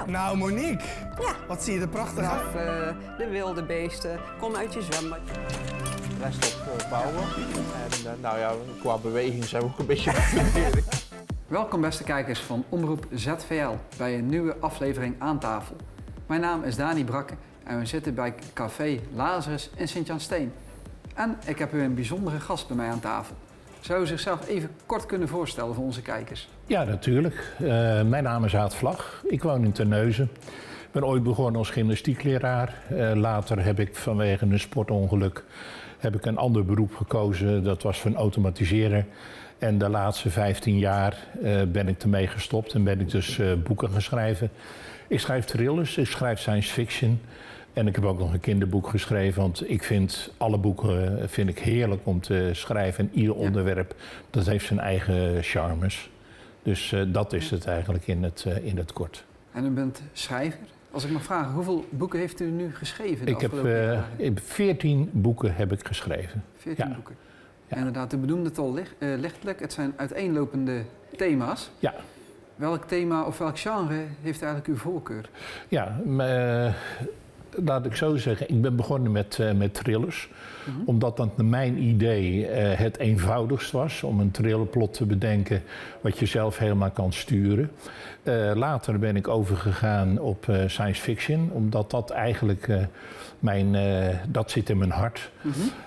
Nou, Monique. Ja. Wat zie je er prachtig uit. Raffen, de wilde beesten. Kom uit je zwembad. Rest op bouwen. En nou ja, qua beweging zijn we ook een beetje verkeerd. Welkom beste kijkers van Omroep ZVL bij een nieuwe aflevering aan tafel. Mijn naam is Dani Brakke en we zitten bij Café Lazarus in Sint-Jan Steen. En ik heb u een bijzondere gast bij mij aan tafel. Zou u zichzelf even kort kunnen voorstellen voor onze kijkers? Ja, natuurlijk. Mijn naam is Aad Vlag. Ik woon in Terneuzen. Ik ben ooit begonnen als gymnastiekleraar. Later heb ik vanwege een sportongeluk een ander beroep gekozen. Dat was van automatiseren. En de laatste 15 jaar ben ik ermee gestopt en ben ik dus boeken gaan schrijven. Ik schrijf thrillers, ik schrijf science fiction. En ik heb ook nog een kinderboek geschreven, want ik vind alle boeken heerlijk om te schrijven. En ieder onderwerp, dat heeft zijn eigen charmes. Dus dat is het eigenlijk in het kort. En u bent schrijver. Als ik mag vragen, hoeveel boeken heeft u nu geschreven? Ik heb 14 boeken heb ik geschreven. 14 boeken. Ja. Inderdaad, u benoemde het al lichtelijk. Het zijn uiteenlopende thema's. Ja. Welk thema of welk genre heeft eigenlijk uw voorkeur? Ja, laat ik zo zeggen, ik ben begonnen met thrillers. Omdat dat naar mijn idee het eenvoudigst was om een thrillerplot te bedenken wat je zelf helemaal kan sturen. Later ben ik overgegaan op science fiction, omdat dat eigenlijk dat zit in mijn hart.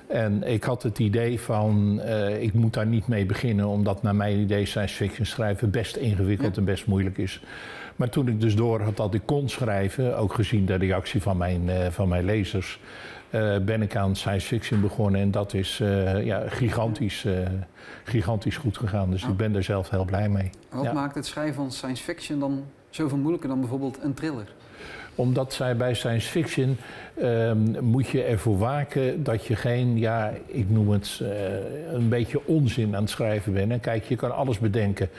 En ik had het idee van, ik moet daar niet mee beginnen, omdat naar mijn idee science fiction schrijven best ingewikkeld en best moeilijk is. Maar toen ik dus door had dat ik kon schrijven, ook gezien de reactie van mijn lezers, ben ik aan science fiction begonnen en dat is gigantisch goed gegaan. Dus ik ben er zelf heel blij mee. Wat maakt het schrijven van science fiction dan zoveel moeilijker dan bijvoorbeeld een thriller? Omdat zij bij science fiction moet je ervoor waken dat je geen, ik noem het een beetje onzin aan het schrijven bent. En kijk, je kan alles bedenken.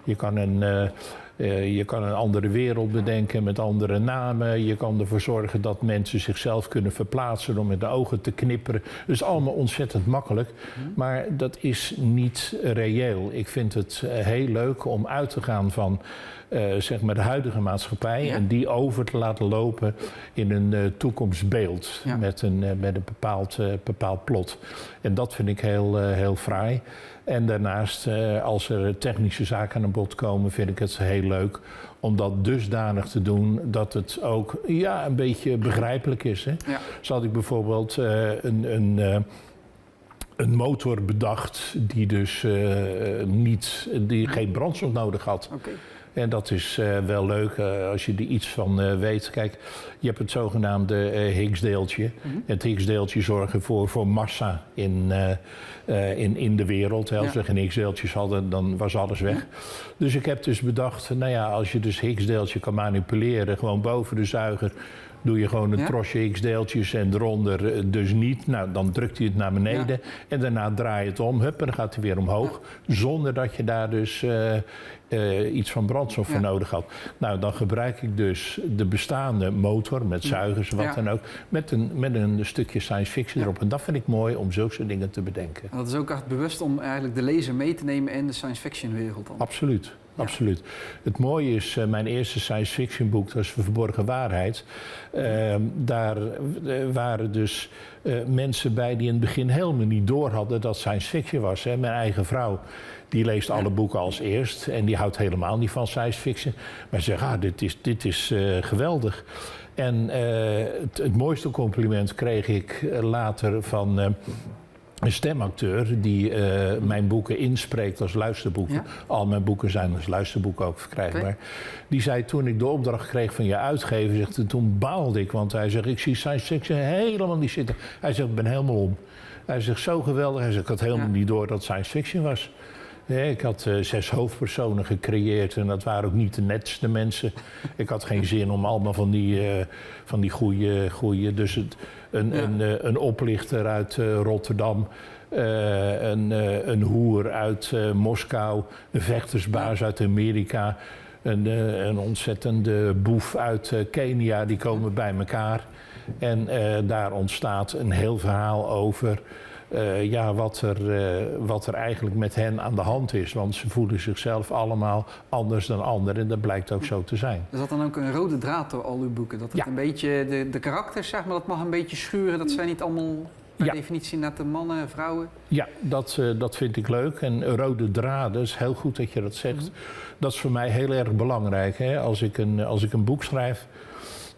Je kan een andere wereld bedenken met andere namen. Je kan ervoor zorgen dat mensen zichzelf kunnen verplaatsen door met de ogen te knipperen. Dus allemaal ontzettend makkelijk. Maar dat is niet reëel. Ik vind het heel leuk om uit te gaan van zeg maar de huidige maatschappij en die over te laten lopen in een toekomstbeeld met een bepaald plot. En dat vind ik heel fraai. En daarnaast, als er technische zaken aan bod komen, vind ik het heel leuk om dat dusdanig te doen dat het ook een beetje begrijpelijk is. Hè? Ja. Zo had ik bijvoorbeeld een motor bedacht die dus geen brandstof nodig had. Okay. En dat is wel leuk als je er iets van weet. Kijk, je hebt het zogenaamde Higgs-deeltje. Het Higgs-deeltje zorgt ervoor voor massa in de wereld. Ja. Als we geen Higgs-deeltjes hadden, dan was alles weg. Dus ik heb dus bedacht, als je dus Higgs-deeltje kan manipuleren, gewoon boven de zuiger, doe je gewoon een trosje X-deeltjes en eronder dus niet. Nou, dan drukt hij het naar beneden en daarna draai je het om. Hup, en dan gaat hij weer omhoog. Zonder dat je daar dus iets van brandstof voor nodig had. Nou, dan gebruik ik dus de bestaande motor met zuigers, wat dan ook, met een stukje science fiction erop. En dat vind ik mooi om zulke soort dingen te bedenken. En dat is ook echt bewust om eigenlijk de lezer mee te nemen in de science fiction wereld dan? Absoluut. Ja. Absoluut. Het mooie is, mijn eerste science fiction boek, dat is Verborgen Waarheid. Daar waren dus mensen bij die in het begin helemaal niet door hadden dat science fiction was. Hè. Mijn eigen vrouw, die leest alle boeken als eerst en die houdt helemaal niet van science fiction. Maar ze zegt, dit is geweldig. En het mooiste compliment kreeg ik later van een stemacteur die mijn boeken inspreekt als luisterboeken. Ja. Al mijn boeken zijn als luisterboeken ook verkrijgbaar. Okay. Die zei, toen ik de opdracht kreeg van je uitgever, toen baalde ik. Want hij zegt, ik zie science fiction helemaal niet zitten. Hij zegt, ik ben helemaal om. Hij zegt, zo geweldig. Hij zegt, ik had helemaal niet door dat het science fiction was. Nee, ik had 6 hoofdpersonen gecreëerd en dat waren ook niet de netste mensen. Ik had geen zin om allemaal van die goeie dus een oplichter uit Rotterdam, een hoer uit Moskou, een vechtersbaas uit Amerika, een ontzettende boef uit Kenia, die komen bij elkaar. En daar ontstaat een heel verhaal over wat er eigenlijk met hen aan de hand is. Want ze voelen zichzelf allemaal anders dan anderen en dat blijkt ook zo te zijn. Is dat dan ook een rode draad door al uw boeken? Dat het een beetje, de karakters zeg maar, dat mag een beetje schuren. Dat zijn niet allemaal per definitie nette mannen, vrouwen? Ja, dat vind ik leuk. En rode draden, is heel goed dat je dat zegt. Dat is voor mij heel erg belangrijk. Hè? Als ik een boek schrijf,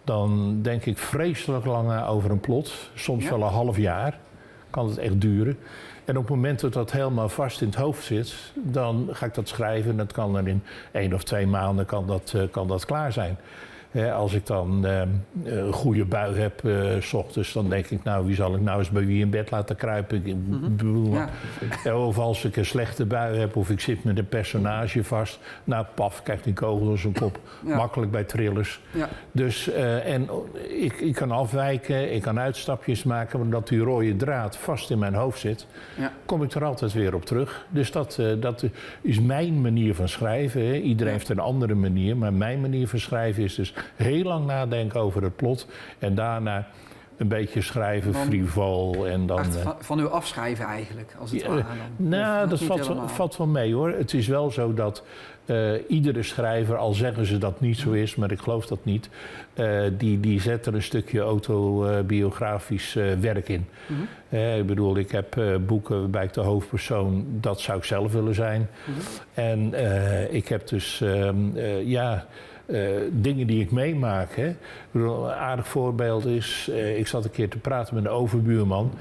dan denk ik vreselijk lang na over een plot. Soms wel een half jaar. Kan het echt duren. En op het moment dat dat helemaal vast in het hoofd zit, dan ga ik dat schrijven. En dat kan er in 1 of 2 maanden kan dat klaar zijn. Als ik dan een goede bui heb 's ochtends, dan denk ik, nou, wie zal ik nou eens bij wie in bed laten kruipen? Of als ik een slechte bui heb of ik zit met een personage vast, nou, paf, krijgt een kogel in zijn kop. Makkelijk bij thrillers. Ja. Dus, en ik kan afwijken, ik kan uitstapjes maken, maar omdat die rode draad vast in mijn hoofd zit, kom ik er altijd weer op terug. Dus dat is mijn manier van schrijven. Hè. Iedereen heeft een andere manier, maar mijn manier van schrijven is dus heel lang nadenken over het plot en daarna een beetje schrijven, frivol en dan... Van u afschrijven eigenlijk, als het ware dan? Nou, dat valt wel mee hoor. Het is wel zo dat iedere schrijver, al zeggen ze dat het niet zo is, maar ik geloof dat niet, die zet er een stukje autobiografisch werk in. Ik bedoel, ik heb boeken waarbij ik de hoofdpersoon, dat zou ik zelf willen zijn. En ik heb dus, dingen die ik meemaak. Hè. Een aardig voorbeeld is, ik zat een keer te praten met een overbuurman.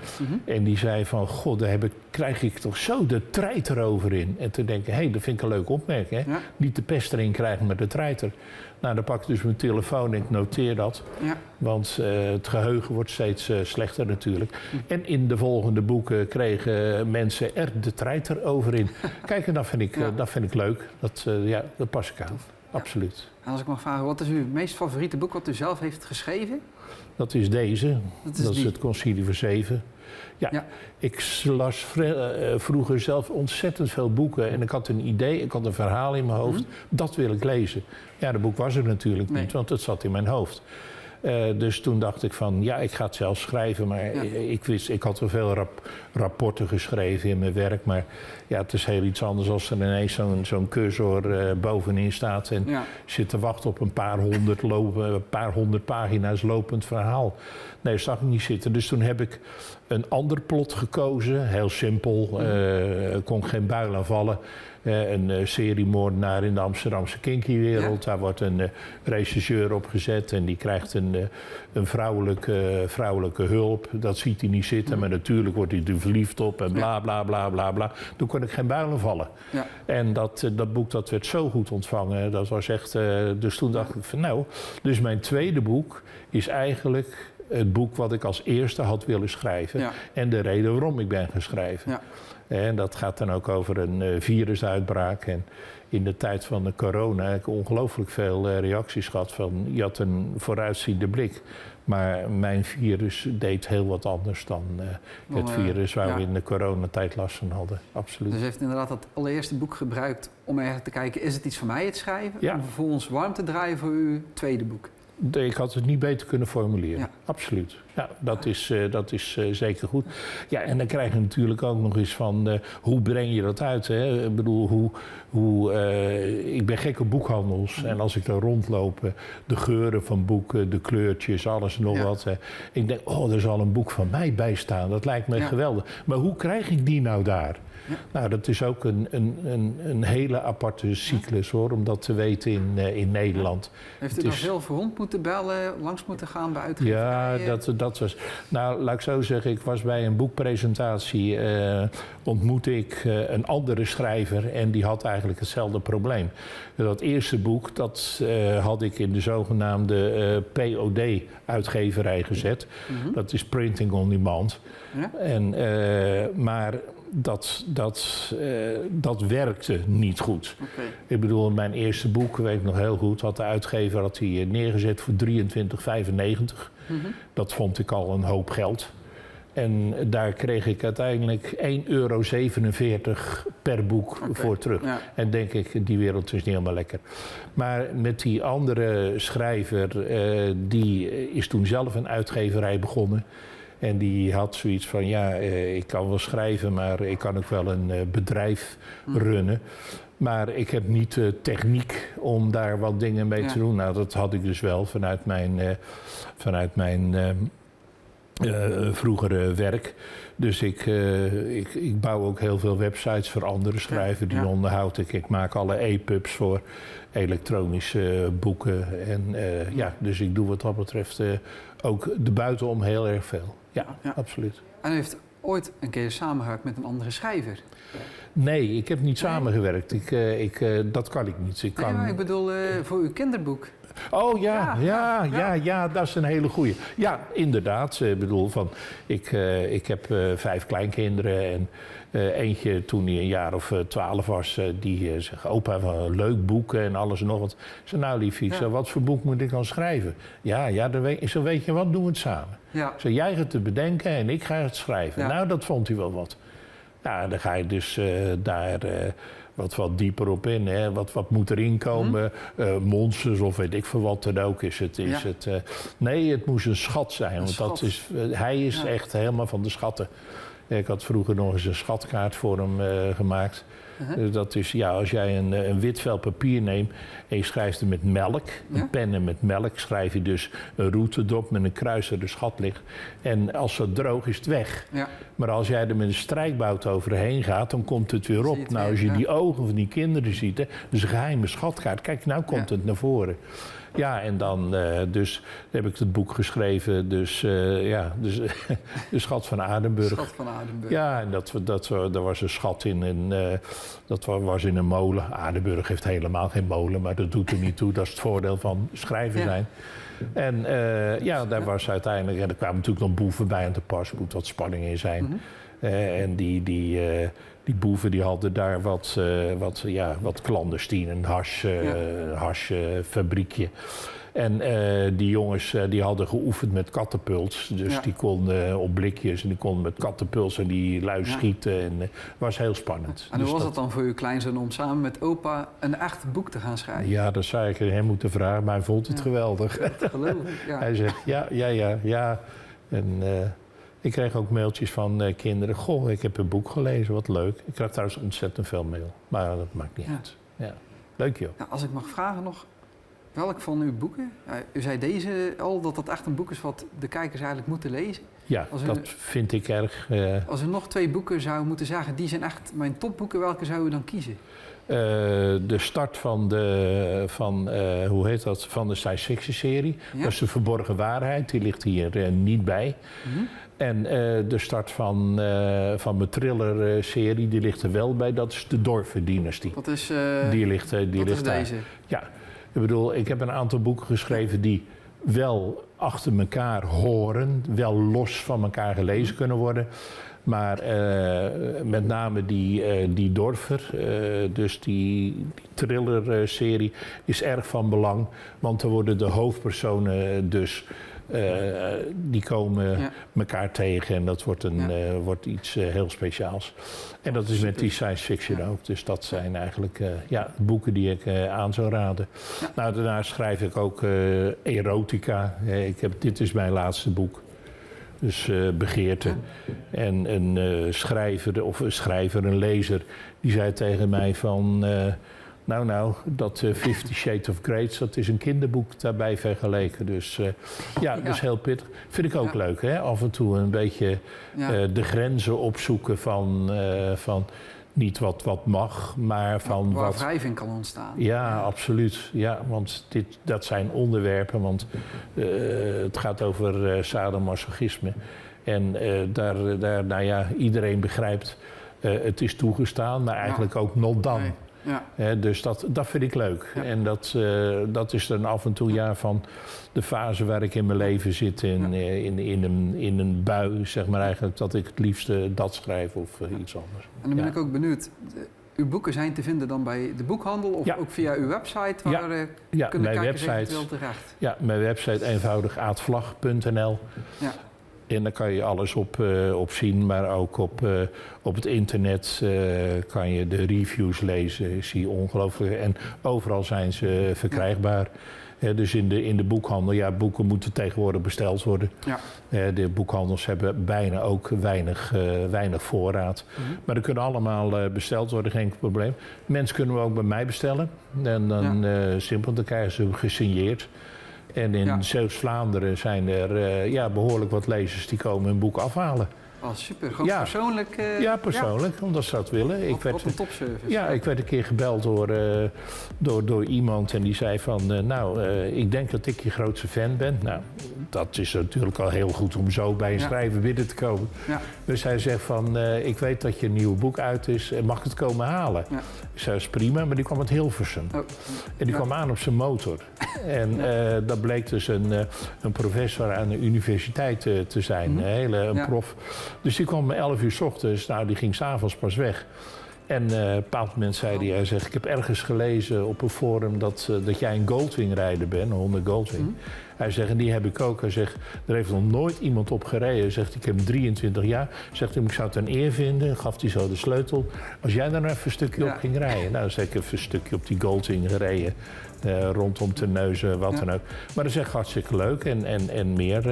En die zei van, god, daar krijg ik toch zo de treiter over in. En toen denk ik, hé, dat vind ik een leuke opmerking. Hè. Ja. Niet de pest erin krijgen met de treiter. Nou, dan pak ik dus mijn telefoon en ik noteer dat. Ja. Want het geheugen wordt steeds slechter natuurlijk. En in de volgende boeken kregen mensen er de treiter over in. Kijk, en dat vind ik leuk. Dat pas ik aan. Absoluut. En als ik mag vragen, wat is uw meest favoriete boek wat u zelf heeft geschreven? Dat is deze. Dat is het Concilie voor 7. Ja. Ik las vroeger zelf ontzettend veel boeken. En ik had een idee, ik had een verhaal in mijn hoofd. Dat wil ik lezen. Ja, dat boek was er natuurlijk niet, want het zat in mijn hoofd. Dus toen dacht ik van, ik ga het zelf schrijven. Maar ik had wel veel rapporten geschreven in mijn werk. Maar het is heel iets anders als er ineens zo'n cursor bovenin staat. En zit te wachten op een paar honderd pagina's lopend verhaal. Nee, dat zag ik niet zitten. Dus toen heb ik een ander plot gekozen. Heel simpel. Kon geen buil aan vallen. Een seriemoordenaar in de Amsterdamse kinky-wereld. Daar wordt een rechercheur op gezet en die krijgt een vrouwelijke hulp. Dat ziet hij niet zitten, maar natuurlijk wordt hij er verliefd op en bla bla bla bla bla. Toen kon ik geen builen vallen. Ja. En dat boek dat werd zo goed ontvangen. Dat was echt, dus toen dacht ik van nou, dus mijn tweede boek is eigenlijk het boek wat ik als eerste had willen schrijven. Ja. En de reden waarom ik ben geschreven. Ja. En dat gaat dan ook over een virusuitbraak. En in de tijd van de corona heb ik ongelooflijk veel reacties gehad van je had een vooruitziende blik. Maar mijn virus deed heel wat anders dan het virus waar we in de coronatijd last van hadden. Absoluut. Dus u heeft inderdaad dat allereerste boek gebruikt om eigenlijk te kijken, is het iets voor mij het schrijven? Ja. Om vervolgens warm te draaien voor uw tweede boek. Ik had het niet beter kunnen formuleren. Ja. Absoluut. Ja, dat is zeker goed. Ja, en dan krijg je natuurlijk ook nog eens van hoe breng je dat uit? Hè? Ik bedoel, ik ben gek op boekhandels. En als ik daar rondloop, de geuren van boeken, de kleurtjes, alles en nog wat. Ik denk, er zal een boek van mij bij staan. Dat lijkt me geweldig. Maar hoe krijg ik die nou daar? Ja. Nou, dat is ook een hele aparte cyclus hoor, om dat te weten in Nederland. Heeft u nog veel voor rond moeten bellen, langs moeten gaan bij uitgeverijen? Ja, dat was... Nou, laat ik zo zeggen, ik was bij een boekpresentatie, ontmoette ik een andere schrijver en die had eigenlijk hetzelfde probleem. Dat eerste boek, dat had ik in de zogenaamde POD-uitgeverij gezet. Dat is Printing on Demand. Ja? Maar dat werkte niet goed. Okay. Ik bedoel, mijn eerste boek, weet ik nog heel goed, had de uitgever neergezet voor €23,95. Dat vond ik al een hoop geld. En daar kreeg ik uiteindelijk €1,47 per boek voor terug. Ja. En denk ik, die wereld is niet helemaal lekker. Maar met die andere schrijver, die is toen zelf een uitgeverij begonnen. En die had zoiets van, ik kan wel schrijven, maar ik kan ook wel een bedrijf runnen. Maar ik heb niet de techniek om daar wat dingen mee te doen. Nou, dat had ik dus wel vanuit mijn vroegere werk. Dus ik bouw ook heel veel websites voor andere schrijvers. Die onderhoud ik. Ik maak alle e-pubs voor elektronische boeken. En dus ik doe wat dat betreft ook de buitenom heel erg veel. Ja, absoluut. En u heeft ooit een keer samengewerkt met een andere schrijver? Nee, ik heb niet samengewerkt. Dat kan ik niet. Maar ik bedoel voor uw kinderboek. Oh ja, dat is een hele goeie. Ja, inderdaad. Ik bedoel, ik heb 5 kleinkinderen en eentje toen hij een jaar of 12 was, die zegt, opa, wat een leuk boek en alles en nog wat. Ik zei, nou liefie, wat voor boek moet ik dan schrijven? Weet je wat, doen we het samen. Ja. Zei, jij gaat het bedenken en ik ga het schrijven. Ja. Nou, dat vond hij wel wat. Nou, dan ga je dus daar wat dieper op in. Hè. Wat moet erin komen? Monsters of weet ik veel wat dan ook. Nee, het moest een schat zijn. Want hij is echt helemaal van de schatten. Ik had vroeger nog eens een schatkaart voor hem gemaakt. Dat is, als jij een wit vel papier neemt en je schrijft er met melk, een pen met melk, schrijf je dus een route erop met een kruis waar de schat ligt. En als dat droog is het weg. Ja. Maar als jij er met een strijkbout overheen gaat, dan komt het weer op. Nou, als je die ogen van die kinderen ziet, hè, dus een geheime schatkaart, kijk, nou komt het naar voren. Ja, en dan dus heb ik het boek geschreven, dus De Schat van Aardenburg. Schat van Aardenburg. Ja, en daar was een schat in, dat was in een molen. Aardenburg heeft helemaal geen molen, maar dat doet er niet toe. Dat is het voordeel van schrijver zijn. En daar was uiteindelijk, en er kwamen natuurlijk nog boeven bij aan te pas, er moet wat spanning in zijn. En die boeven die hadden daar wat clandestien, een hashfabriekje. En die jongens die hadden geoefend met kattenpuls. Dus die konden op blikjes en die konden met kattenpuls en die lui schieten. En het was heel spannend. En hoe was het dan voor uw kleinzoon om samen met opa een echt boek te gaan schrijven? Ja, dat zou ik hem moeten vragen, maar hij vond het geweldig. Geloof ik, Hij zegt ja. En ik kreeg ook mailtjes van kinderen. Goh, ik heb een boek gelezen, wat leuk. Ik krijg trouwens ontzettend veel mail, maar dat maakt niet uit. Ja. Leuk joh. Ja, als ik mag vragen nog, welk van uw boeken? U zei deze al, dat echt een boek is wat de kijkers eigenlijk moeten lezen. Ja, dat vind ik erg. Als u nog 2 boeken zou moeten zeggen, die zijn echt mijn topboeken, welke zou u dan kiezen? De start van de science fiction serie. Ja. Dat is De Verborgen Waarheid, die ligt hier niet bij. En de start van mijn thriller-serie, die ligt er wel bij. Dat is de Dorfen-dynastie. Dat is, die ligt is daar. deze? Ja, ik bedoel, ik heb een aantal boeken geschreven die wel achter elkaar horen, wel los van elkaar gelezen kunnen worden. Maar met name die Dorfer, dus die thriller-serie, is erg van belang. Want er worden de hoofdpersonen dus, die komen elkaar tegen en dat wordt iets heel speciaals. En dat is met die science fiction ook. Dus dat zijn eigenlijk boeken die ik aan zou raden. Ja. Nou, daarnaast schrijf ik ook erotica. Dit is mijn laatste boek. Dus Begeerte. En een schrijver, een lezer, die zei tegen mij van... dat 50 Shades of Grey, dat is een kinderboek daarbij vergeleken. Dus dus heel pittig. Vind ik ook leuk, hè? Af en toe een beetje de grenzen opzoeken van niet wat mag, maar van waar wat... wrijving kan ontstaan. Ja, absoluut. Ja, want dat zijn onderwerpen, want het gaat over sadomasochisme. En iedereen begrijpt, het is toegestaan, maar eigenlijk ook not done. Ja. Dus dat vind ik leuk. Ja. En dat is dan af en toe van de fase waar ik in mijn leven zit. In een bui, zeg maar eigenlijk, dat ik het liefste dat schrijf of iets anders. En dan ben ik ook benieuwd. Uw boeken zijn te vinden dan bij de boekhandel of ook via uw website? Waar kunnen kijkers eventueel terecht? Ja, mijn website eenvoudig aardvlag.nl. Ja. En daar kan je alles op zien, maar ook op het internet kan je de reviews lezen. Ik zie ongelooflijk. En overal zijn ze verkrijgbaar. Dus in de boekhandel, ja, boeken moeten tegenwoordig besteld worden. Ja. De boekhandels hebben bijna ook weinig voorraad. Maar dat kunnen allemaal besteld worden, geen probleem. Mensen kunnen we ook bij mij bestellen. En dan simpel, dan krijgen ze gesigneerd. En in Zeeuws-Vlaanderen zijn er behoorlijk wat lezers die komen hun boek afhalen. Oh, super. Gewoon persoonlijk? Ja, persoonlijk, omdat ze dat willen. Wat een topservice. Ja, ik werd een keer gebeld door iemand en die zei van... ik denk dat ik je grootste fan ben. Nou, dat is natuurlijk al heel goed om zo bij een schrijver binnen te komen. Ja. Dus hij zegt van, ik weet dat je een nieuw boek uit is en mag ik het komen halen? Ja. Ik zei, dat is prima, maar die kwam uit Hilversum. Oh. En die kwam aan op zijn motor. En dat bleek dus een professor aan de universiteit te zijn. Een prof. Dus die kwam om 11 uur 's ochtends, nou die ging 's avonds pas weg. En op een bepaald moment zei hij zegt, ik heb ergens gelezen op een forum dat jij een Goldwing-rijder bent, een Honda Goldwing. Hij zegt, en die heb ik ook. Hij zegt, er heeft nog nooit iemand op gereden. Hij zegt, ik heb 23 jaar. Hij zegt, ik zou het een eer vinden. Gaf hij zo de sleutel. Als jij daar nou even een stukje op ging rijden. Nou, dan zeg ik even een stukje op die Goldwing gereden. Rondom te neuzen, wat dan ook. Maar dat is echt hartstikke leuk. En meer,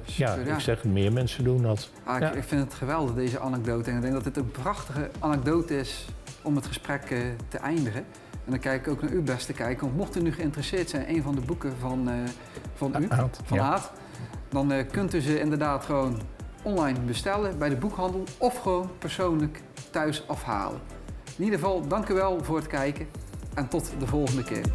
ik zeg, meer mensen doen dat. Ik vind het geweldig, deze anekdote. En ik denk dat dit een prachtige anekdote is om het gesprek te eindigen. En dan kijk ik ook naar u, beste kijker. Want mocht u nu geïnteresseerd zijn in een van de boeken van u, van Aad, dan kunt u ze inderdaad gewoon online bestellen bij de boekhandel of gewoon persoonlijk thuis afhalen. In ieder geval, dank u wel voor het kijken en tot de volgende keer.